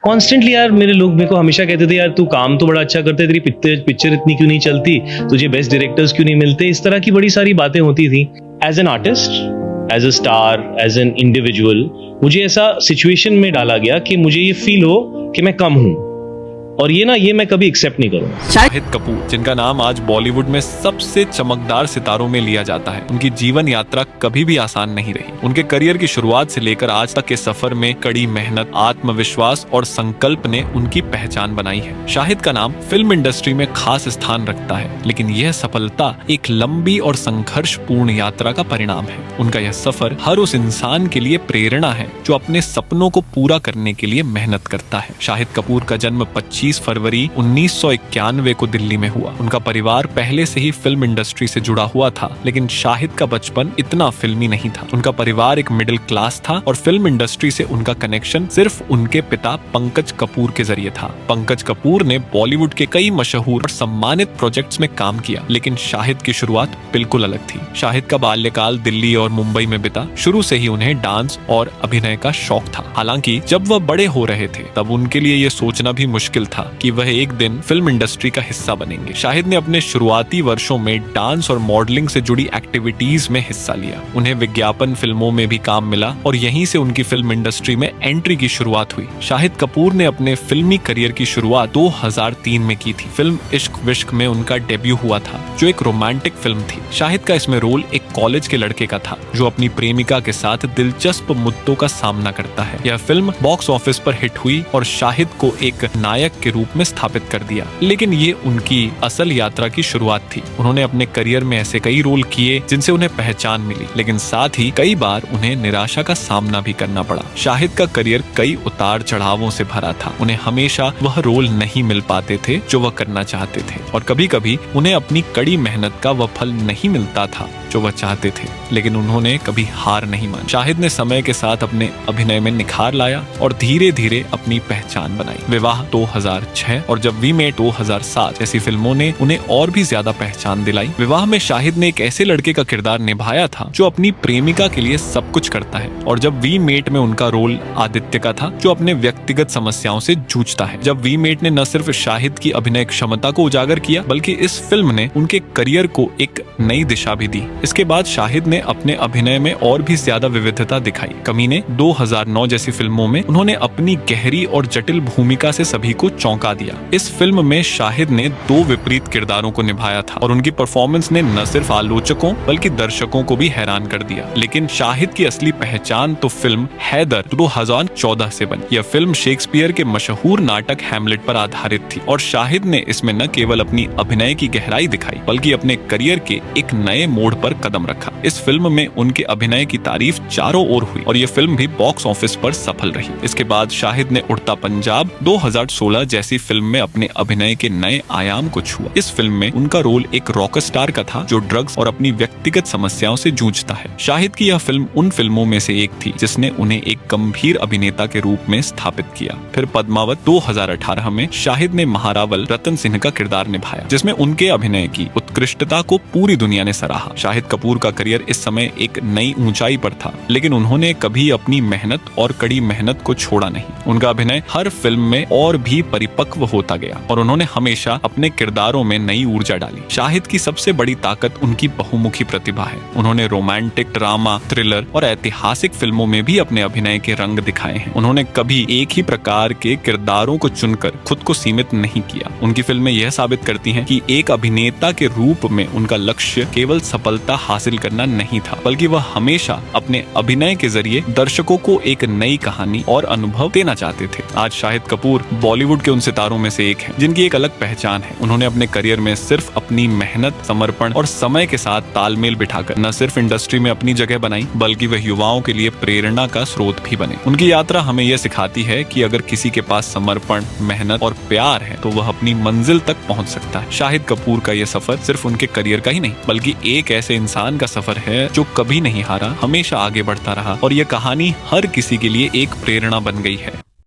Constantly यार मेरे लोग मेरे को हमेशा कहते थे यार तू काम तो बड़ा अच्छा करता है, तेरी पिक्चर इतनी क्यों नहीं चलती, तुझे बेस्ट डायरेक्टर्स क्यों नहीं मिलते, इस तरह की बड़ी सारी बातें होती थी। As an artist, as a star, as an individual, मुझे ऐसा सिचुएशन में डाला गया कि मुझे ये फील हो कि मैं कम हूं, और ये मैं कभी एक्सेप्ट नहीं करूंगा। शाहिद कपूर, जिनका नाम आज बॉलीवुड में सबसे चमकदार सितारों में लिया जाता है, उनकी जीवन यात्रा कभी भी आसान नहीं रही। उनके करियर की शुरुआत से लेकर आज तक के सफर में कड़ी मेहनत, आत्मविश्वास और संकल्प ने उनकी पहचान बनाई है। शाहिद का नाम फिल्म इंडस्ट्री में खास स्थान रखता है, लेकिन यह सफलता एक लंबी और संघर्षपूर्ण यात्रा का परिणाम है। उनका यह सफर हर उस इंसान के लिए प्रेरणा है जो अपने सपनों को पूरा करने के लिए मेहनत करता है। शाहिद कपूर का जन्म 25 फरवरी 1991 को दिल्ली में हुआ। उनका परिवार पहले से ही फिल्म इंडस्ट्री से जुड़ा हुआ था, लेकिन शाहिद का बचपन इतना फिल्मी नहीं था। उनका परिवार एक मिडिल क्लास था और फिल्म इंडस्ट्री से उनका कनेक्शन सिर्फ उनके पिता पंकज कपूर के जरिए था। पंकज कपूर ने बॉलीवुड के कई मशहूर और सम्मानित प्रोजेक्ट्स में काम किया, लेकिन शाहिद की शुरुआत बिल्कुल अलग थी। शाहिद का बाल्यकाल दिल्ली और मुंबई में बिता। शुरू से ही उन्हें डांस और अभिनय का शौक था। हालांकि जब वह बड़े हो रहे थे तब उनके लिए यह सोचना भी मुश्किल था कि वह एक दिन फिल्म इंडस्ट्री का हिस्सा बनेंगे। शाहिद ने अपने शुरुआती वर्षों में डांस और मॉडलिंग से जुड़ी एक्टिविटीज में हिस्सा लिया। उन्हें विज्ञापन फिल्मों में भी काम मिला और यहीं से उनकी फिल्म इंडस्ट्री में एंट्री की शुरुआत हुई। शाहिद कपूर ने अपने फिल्मी करियर की शुरुआत 2003 में की थी। फिल्म इश्क विश्क में उनका डेब्यू हुआ था, जो एक रोमांटिक फिल्म थी। शाहिद का इसमें रोल एक कॉलेज के लड़के का था जो अपनी प्रेमिका के साथ दिलचस्प मुद्दों का सामना करता है। यह फिल्म बॉक्स ऑफिस पर हिट हुई और शाहिद को एक नायक के रूप में स्थापित कर दिया, लेकिन ये उनकी असल यात्रा की शुरुआत थी। उन्होंने अपने करियर में ऐसे कई रोल किए जिनसे उन्हें पहचान मिली, लेकिन साथ ही कई बार उन्हें निराशा का सामना भी करना पड़ा। शाहिद का करियर कई उतार चढ़ावों से भरा था। उन्हें हमेशा वह रोल नहीं मिल पाते थे जो वह करना चाहते थे, और कभी कभी उन्हें अपनी कड़ी मेहनत का वह फल नहीं मिलता था जो वह चाहते थे, लेकिन उन्होंने कभी हार नहीं मानी। शाहिद ने समय के साथ अपने अभिनय में निखार लाया और धीरे धीरे अपनी पहचान बनाई। विवाह 2006 और जब वी मेट 2007 जैसी फिल्मों ने उन्हें और भी ज्यादा पहचान दिलाई। विवाह में शाहिद ने एक ऐसे लड़के का किरदार निभाया था जो अपनी प्रेमिका के लिए सब कुछ करता है, और जब वी मेट में उनका रोल आदित्य का था जो अपने व्यक्तिगत समस्याओं से जूझता है। जब वी मेट ने न सिर्फ शाहिद की अभिनय क्षमता को उजागर किया, बल्कि इस फिल्म ने उनके करियर को एक नई दिशा भी दी। इसके बाद शाहिद ने अपने अभिनय में और भी ज्यादा विविधता दिखाई। कमीने 2009 जैसी फिल्मों में उन्होंने अपनी गहरी और जटिल भूमिका से सभी को चौंका दिया। इस फिल्म में शाहिद ने 2 विपरीत किरदारों को निभाया था और उनकी परफॉर्मेंस ने न सिर्फ आलोचकों बल्कि दर्शकों को भी हैरान कर दिया। लेकिन शाहिद की असली पहचान तो फिल्म हैदर 2014 से बनी। यह फिल्म शेक्सपियर के मशहूर नाटक हैमलेट पर आधारित थी, और शाहिद ने इसमें न केवल अपनी अभिनय की गहराई दिखाई बल्कि अपने करियर के एक नए मोड़ पर कदम रखा। इस फिल्म में उनके अभिनय की तारीफ चारों ओर हुई और यह फिल्म भी बॉक्स ऑफिस पर सफल रही। इसके बाद शाहिद ने उड़ता पंजाब 2016 जैसी फिल्म में अपने अभिनय के नए आयाम को छुआ। इस फिल्म में उनका रोल एक रॉक स्टार का था जो ड्रग्स और अपनी व्यक्तिगत समस्याओं से जूझता है। शाहिद की यह फिल्म उन फिल्मों में से एक थी जिसने उन्हें एक गंभीर अभिनेता के रूप में स्थापित किया। फिर पद्मावत 2018 में शाहिद ने महारावल रतन सिंह का किरदार निभाया, जिसमें उनके अभिनय की उत्कृष्टता को पूरी दुनिया ने सराहा। शाहिद कपूर का करियर इस समय एक नई ऊंचाई पर था, लेकिन उन्होंने कभी अपनी मेहनत और कड़ी मेहनत को छोड़ा नहीं। उनका अभिनय हर फिल्म में और भी परिपक्व होता गया और उन्होंने हमेशा अपने किरदारों में नई ऊर्जा डाली। शाहिद की सबसे बड़ी ताकत उनकी बहुमुखी प्रतिभा है। उन्होंने रोमांटिक, ड्रामा, थ्रिलर और ऐतिहासिक फिल्मों में भी अपने अभिनय के रंग दिखाए हैं। उन्होंने कभी एक ही प्रकार के किरदारों को चुनकर खुद को सीमित नहीं किया। उनकी फिल्में यह साबित करती हैं कि एक अभिनेता के रूप में उनका लक्ष्य केवल सफलता हासिल करना नहीं था, बल्कि वह हमेशा अपने अभिनय के जरिए दर्शकों को एक नई कहानी और अनुभव देना चाहते थे। आज शाहिद कपूर बॉलीवुड के उन सितारों में से एक हैं जिनकी एक अलग पहचान है। उन्होंने अपने करियर में सिर्फ अपनी मेहनत, समर्पण और समय के साथ तालमेल बिठाकर न सिर्फ इंडस्ट्री में अपनी जगह बनाई, बल्कि वह युवाओं के लिए प्रेरणा का स्रोत भी बने। उनकी यात्रा हमें यह सिखाती है कि अगर किसी के पास समर्पण, मेहनत और प्यार है तो वह अपनी मंजिल तक पहुंच सकता है। शाहिद कपूर का यह सफर सिर्फ उनके करियर का ही नहीं, बल्कि एक ऐसे इंसान का सफर है जो कभी नहीं हारा, हमेशा आगे बढ़ता रहा, और यह कहानी हर किसी के लिए एक प्रेरणा बन गई है।